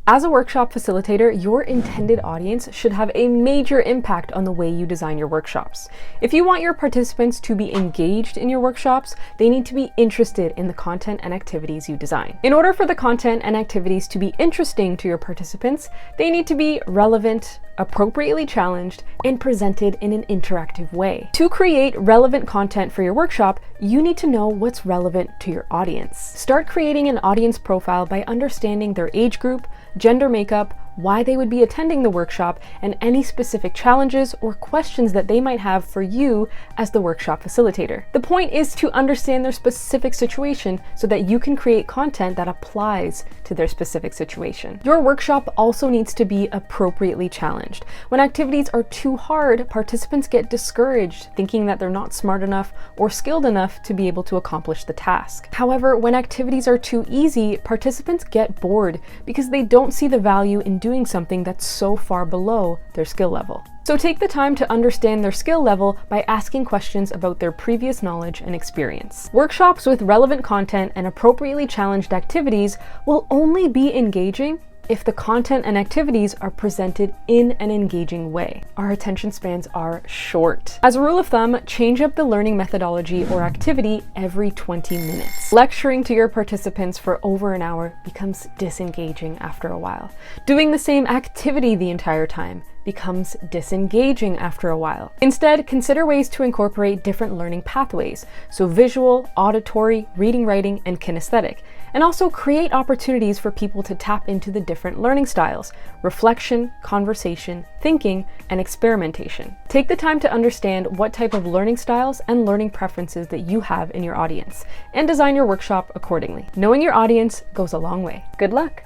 As a workshop facilitator, your intended audience should have a major impact on the way you design your workshops. If you want your participants to be engaged in your workshops, they need to be interested in the content and activities you design. In order for the content and activities to be interesting to your participants, they need to be relevant, appropriately challenged, and presented in an interactive way. To create relevant content for your workshop, you need to know what's relevant to your audience. Start creating an audience profile by understanding their age group, gender makeup, why they would be attending the workshop, and any specific challenges or questions that they might have for you as the workshop facilitator. The point is to understand their specific situation so that you can create content that applies to their specific situation. Your workshop also needs to be appropriately challenged. When activities are too hard, participants get discouraged, thinking that they're not smart enough or skilled enough to be able to accomplish the task. However, when activities are too easy, participants get bored because they don't see the value in doing something that's so far below their skill level. So take the time to understand their skill level by asking questions about their previous knowledge and experience. Workshops with relevant content and appropriately challenged activities will only be engaging if the content and activities are presented in an engaging way. Our attention spans are short. As a rule of thumb, change up the learning methodology or activity every 20 minutes. Lecturing to your participants for over an hour becomes disengaging after a while. Doing the same activity the entire time becomes disengaging after a while. Instead, consider ways to incorporate different learning pathways, so visual, auditory, reading, writing, and kinesthetic, and also create opportunities for people to tap into the different learning styles: reflection, conversation, thinking, and experimentation. Take the time to understand what type of learning styles and learning preferences that you have in your audience, and design your workshop accordingly. Knowing your audience goes a long way. Good luck!